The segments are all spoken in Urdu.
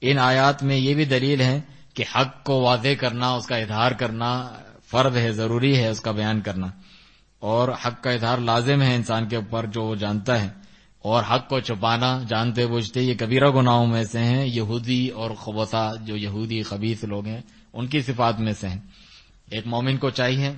ان آیات میں یہ بھی دلیل ہے کہ حق کو واضح کرنا، اس کا اظہار کرنا فرض ہے، ضروری ہے اس کا بیان کرنا، اور حق کا اظہار لازم ہے انسان کے اوپر جو وہ جانتا ہے، اور حق کو چھپانا جانتے بوجھتے یہ کبیرہ گناہوں میں سے ہیں، یہودی اور خبثا جو یہودی خبیث لوگ ہیں ان کی صفات میں سے ہیں۔ ایک مومن کو چاہیے،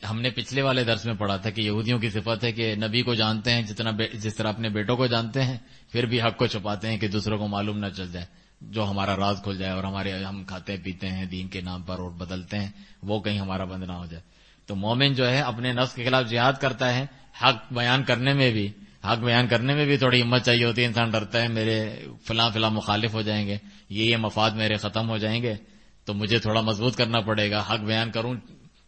ہم نے پچھلے والے درس میں پڑھا تھا کہ یہودیوں کی صفت ہے کہ نبی کو جانتے ہیں جس طرح اپنے بیٹوں کو جانتے ہیں، پھر بھی حق کو چھپاتے ہیں کہ دوسروں کو معلوم نہ چل جائے، جو ہمارا راز کھل جائے، اور ہم کھاتے پیتے ہیں دین کے نام پر اور بدلتے ہیں، وہ کہیں ہمارا بند نہ ہو جائے۔ تو مومن جو ہے اپنے نفس کے خلاف جہاد کرتا ہے، حق بیان کرنے میں بھی تھوڑی ہمت چاہیے ہوتی ہے، انسان ڈرتا ہے میرے فلاں مخالف ہو جائیں گے، یہ مفاد میرے ختم ہو جائیں گے، تو مجھے تھوڑا مضبوط کرنا پڑے گا، حق بیان کروں،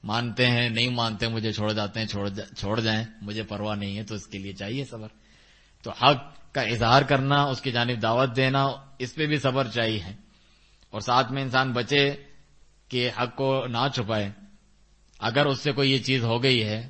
مانتے ہیں نہیں مانتے مجھے چھوڑ جاتے ہیں، چھوڑ جائیں، مجھے پرواہ نہیں ہے، تو اس کے لیے چاہیے صبر۔ تو حق کا اظہار کرنا، اس کی جانب دعوت دینا، اس پہ بھی صبر چاہیے ہے، اور ساتھ میں انسان بچے کہ حق کو نہ چھپائے۔ اگر اس سے کوئی یہ چیز ہو گئی ہے،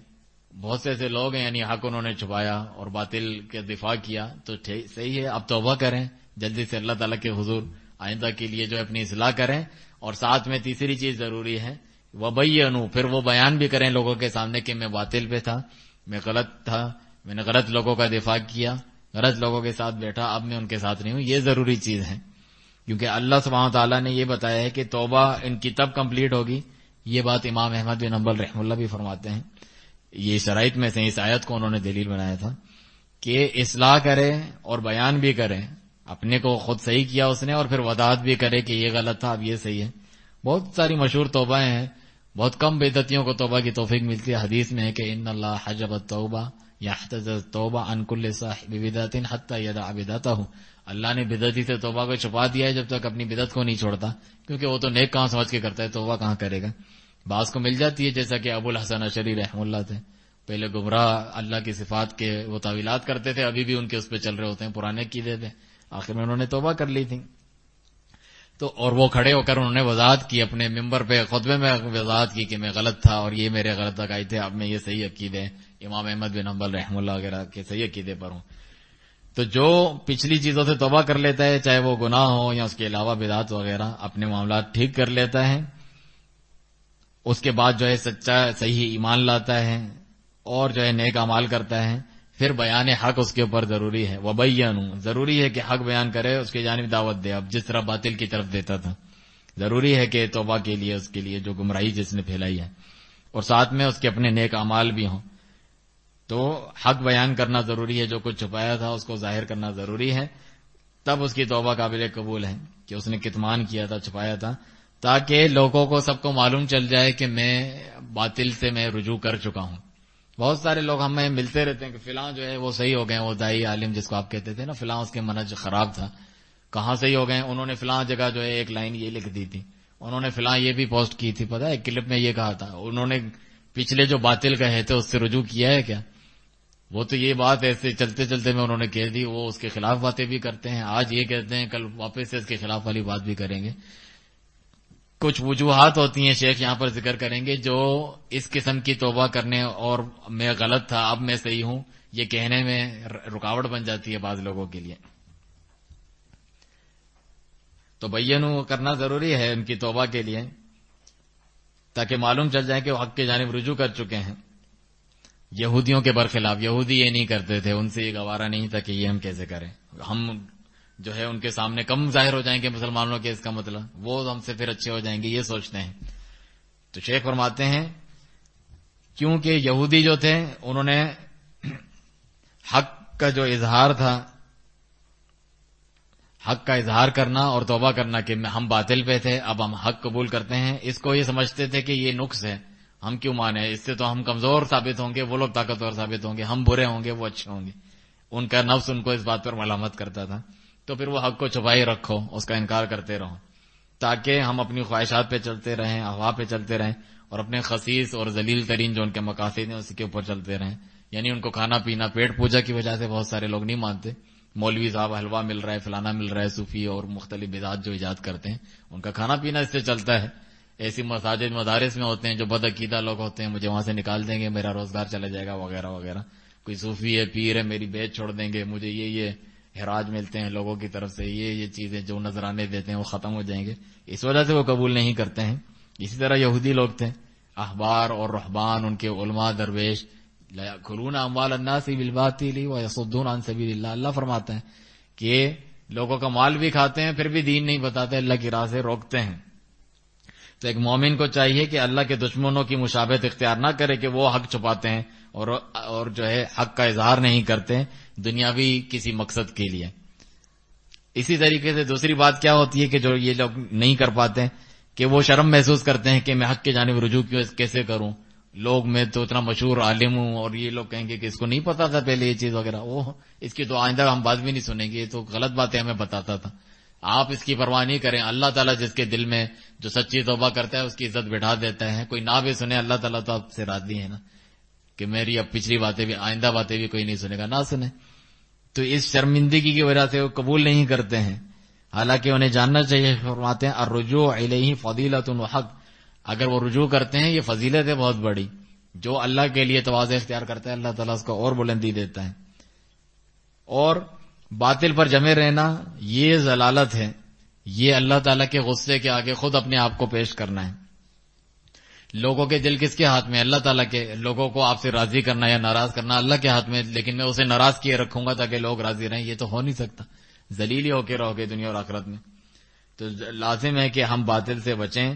بہت سے ایسے لوگ ہیں یعنی حق انہوں نے چھپایا اور باطل کے دفاع کیا، تو صحیح ہے، اب توبہ کریں جلدی سے اللہ تعالیٰ کے حضور، آئندہ کے لیے جو اپنی اصلاح کریں، اور ساتھ میں تیسری چیز ضروری ہے وَبَيَّنُوا، پھر وہ بیان بھی کریں لوگوں کے سامنے کہ میں باطل پہ تھا، میں غلط تھا، میں نے غلط لوگوں کا دفاع کیا، غلط لوگوں کے ساتھ بیٹھا، اب میں ان کے ساتھ نہیں ہوں۔ یہ ضروری چیز ہے، کیونکہ اللہ سبحانہ وتعالیٰ نے یہ بتایا ہے کہ توبہ ان کی تب کمپلیٹ ہوگی، یہ بات امام احمد بن حنبل رحمہ اللہ بھی فرماتے ہیں، یہ شرائط میں سے اس آیت کو انہوں نے دلیل بنایا تھا کہ اصلاح کرے اور بیان بھی کرے، اپنے کو خود صحیح کیا اس نے، اور پھر وضاحت بھی کرے کہ یہ غلط تھا، اب یہ صحیح ہے۔ بہت ساری مشہور توبہیں ہیں، بہت کم بدعتیوں کو توبہ کی توفیق ملتی ہے۔ حدیث میں ہے کہ ان اللہ حجب التوبہ یحتجز التوبہ عن کل صاحب بدعت حتی یدع بدعتہ، اللہ نے بدعتی سے توبہ کو چھپا دیا ہے جب تک اپنی بدعت کو نہیں چھوڑتا، کیونکہ وہ تو نیک کام سمجھ کے کرتا ہے، توبہ کہاں کرے گا۔ بعض کو مل جاتی ہے، جیسا کہ ابو الحسن اشعری رحمہ اللہ تھے، پہلے گمراہ اللہ کی صفات کے وہ تعویلات کرتے تھے، ابھی بھی ان کے اس پہ چل رہے ہوتے ہیں، پرانے عقیدے تھے، آخر میں انہوں نے توبہ کر لی تھی۔ تو اور وہ کھڑے ہو کر انہوں نے وضاحت کی، اپنے ممبر پہ خطبے میں وضاحت کی کہ میں غلط تھا اور یہ میرے غلط عقائد تھے، اب میں یہ صحیح عقیدے امام احمد بن حنبل رحمہ اللہ وغیرہ کے صحیح عقیدے پر ہوں۔ تو جو پچھلی چیزوں سے توبہ کر لیتا ہے، چاہے وہ گناہ ہو یا اس کے علاوہ بدعات وغیرہ، اپنے معاملات ٹھیک کر لیتا ہے، اس کے بعد جو ہے سچا صحیح ایمان لاتا ہے اور جو ہے نیک اعمال کرتا ہے، پھر بیان حق اس کے اوپر ضروری ہے۔ وَبَيَّنُوا، ضروری ہے کہ حق بیان کرے، اس کی جانب دعوت دے، اب جس طرح باطل کی طرف دیتا تھا، ضروری ہے کہ توبہ کے لیے اس کے لیے جو گمراہی جس نے پھیلائی ہے، اور ساتھ میں اس کے اپنے نیک اعمال بھی ہوں۔ تو حق بیان کرنا ضروری ہے، جو کچھ چھپایا تھا اس کو ظاہر کرنا ضروری ہے، تب اس کی توبہ قابل قبول ہے کہ اس نے کتمان کیا تھا، چھپایا تھا، تاکہ لوگوں کو سب کو معلوم چل جائے کہ میں باطل سے میں رجوع کر چکا ہوں۔ بہت سارے لوگ ہمیں ملتے رہتے ہیں کہ فلاں جو ہے وہ صحیح ہو گئے، وہ دائی عالم جس کو آپ کہتے تھے نا، فلاں اس کے منہج خراب تھا، کہاں صحیح ہو گئے؟ انہوں نے فلاں جگہ جو ہے ایک لائن یہ لکھ دی تھی، انہوں نے فلاں یہ بھی پوسٹ کی تھی، پتہ ہے ایک کلپ میں یہ کہا تھا، انہوں نے پچھلے جو باطل کہے تھے اس سے رجوع کیا ہے کیا؟ وہ تو یہ بات ایسے چلتے چلتے میں انہوں نے کہہ دی، وہ اس کے خلاف باتیں بھی کرتے ہیں، آج یہ کہتے ہیں کل واپس سے اس کے خلاف والی بات بھی کریں گے۔ کچھ وجوہات ہوتی ہیں، شیخ یہاں پر ذکر کریں گے، جو اس قسم کی توبہ کرنے اور میں غلط تھا اب میں صحیح ہوں یہ کہنے میں رکاوٹ بن جاتی ہے بعض لوگوں کے لیے۔ تو بینو کرنا ضروری ہے ان کی توبہ کے لیے، تاکہ معلوم چل جائے کہ وہ حق کی جانب رجوع کر چکے ہیں۔ یہودیوں کے برخلاف، یہودی یہ نہیں کرتے تھے، ان سے یہ گوارا نہیں تھا کہ یہ ہم کیسے کریں، ہم جو ہے ان کے سامنے کم ظاہر ہو جائیں گے مسلمانوں کے، اس کا مطلب وہ ہم سے پھر اچھے ہو جائیں گے، یہ سوچتے ہیں۔ تو شیخ فرماتے ہیں کیونکہ یہودی جو تھے انہوں نے حق کا جو اظہار تھا، حق کا اظہار کرنا اور توبہ کرنا کہ ہم باطل پہ تھے اب ہم حق قبول کرتے ہیں، اس کو یہ سمجھتے تھے کہ یہ نقص ہے، ہم کیوں مانے، اس سے تو ہم کمزور ثابت ہوں گے، وہ لوگ طاقتور ثابت ہوں گے، ہم برے ہوں گے وہ اچھے ہوں گے۔ ان کا نفس ان کو اس بات پر ملامت کرتا تھا، تو پھر وہ حق کو چھپائے رکھو، اس کا انکار کرتے رہو، تاکہ ہم اپنی خواہشات پہ چلتے رہیں، ہوا پہ چلتے رہیں، اور اپنے خسیس اور ذلیل ترین جو ان کے مقاصد ہیں اسی کے اوپر چلتے رہیں۔ یعنی ان کو کھانا پینا، پیٹ پوجا کی وجہ سے بہت سارے لوگ نہیں مانتے، مولوی صاحب حلوہ مل رہا ہے، فلانا مل رہا ہے، صوفی اور مختلف بدعات جو ایجاد کرتے ہیں ان کا کھانا پینا اس سے چلتا ہے۔ ایسی مساجد مدارس میں ہوتے ہیں جو بد عقیدہ لوگ ہوتے ہیں، مجھے وہاں سے نکال دیں گے، میرا روزگار چلا جائے گا وغیرہ وغیرہ، کوئی صوفی ہے، پیر ہے، میری بیت چھوڑ دیں گے، مجھے یہ ہراج ملتے ہیں لوگوں کی طرف سے، یہ چیزیں جو نذرانے دیتے ہیں وہ ختم ہو جائیں گے، اس وجہ سے وہ قبول نہیں کرتے ہیں۔ اسی طرح یہودی لوگ تھے، احبار اور رہبان، ان کے علماء درویش، لَيَأْكُلُونَ أَمْوَالَ النَّاسِ بِالْبَاطِلِ وَيَصُدُّونَ عَنْ سَبِيلِ اللَّهِ، اللہ فرماتا ہے کہ لوگوں کا مال بھی کھاتے ہیں پھر بھی دین نہیں بتاتے، اللہ کی راہ سے روکتے ہیں۔ تو ایک مومن کو چاہیے کہ اللہ کے دشمنوں کی مشابہت اختیار نہ کرے کہ وہ حق چھپاتے ہیں اور جو ہے حق کا اظہار نہیں کرتے دنیاوی کسی مقصد کے لیے۔ اسی طریقے سے دوسری بات کیا ہوتی ہے کہ جو یہ لوگ نہیں کر پاتے کہ وہ شرم محسوس کرتے ہیں کہ میں حق کی جانب رجوع کیسے کروں، لوگ میں تو اتنا مشہور عالم ہوں، اور یہ لوگ کہیں گے کہ اس کو نہیں پتا تھا پہلے یہ چیز وغیرہ، وہ اس کی تو آئندہ ہم بات بھی نہیں سنیں گے، یہ تو غلط باتیں ہمیں بتاتا تھا۔ آپ اس کی پرواہ نہیں کریں، اللہ تعالیٰ جس کے دل میں جو سچی توبہ کرتا ہے اس کی عزت بٹھا دیتا ہے۔ کوئی نہ بھی سنے، اللہ تعالیٰ تو آپ سے راضی ہے نا کہ میری اب پچھلی باتیں بھی، آئندہ باتیں بھی کوئی نہیں سنے گا، نہ سنے۔ تو اس شرمندگی کی وجہ سے وہ قبول نہیں کرتے ہیں، حالانکہ انہیں جاننا چاہیے۔ فرماتے ہیں الرجوع الیہ فضیلۃ وحق، اگر وہ رجوع کرتے ہیں یہ فضیلت ہے بہت بڑی، جو اللہ کے لیے تواضع اختیار کرتا ہے اللہ تعالیٰ اس کو اور بلندی دیتا ہے۔ اور باطل پر جمے رہنا یہ ضلالت ہے، یہ اللہ تعالیٰ کے غصے کے آگے خود اپنے آپ کو پیش کرنا ہے۔ لوگوں کے دل کس کے ہاتھ میں؟ اللہ تعالیٰ کے۔ لوگوں کو آپ سے راضی کرنا یا ناراض کرنا اللہ کے ہاتھ میں، لیکن میں اسے ناراض کیے رکھوں گا تاکہ لوگ راضی رہیں، یہ تو ہو نہیں سکتا، ذلیل ہی ہو کے رہو گے دنیا اور آخرت میں۔ تو لازم ہے کہ ہم باطل سے بچیں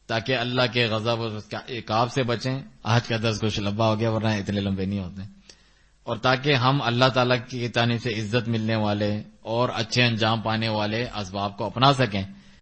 تاکہ اللہ کے غضب اور اس کے عقاب سے بچیں۔ آج کا درس کچھ لمبا ہو گیا ورنہ اتنے لمبے نہیں ہوتے، اور تاکہ ہم اللہ تعالیٰ کی جانب سے عزت ملنے والے اور اچھے انجام پانے والے اسباب کو اپنا سکیں۔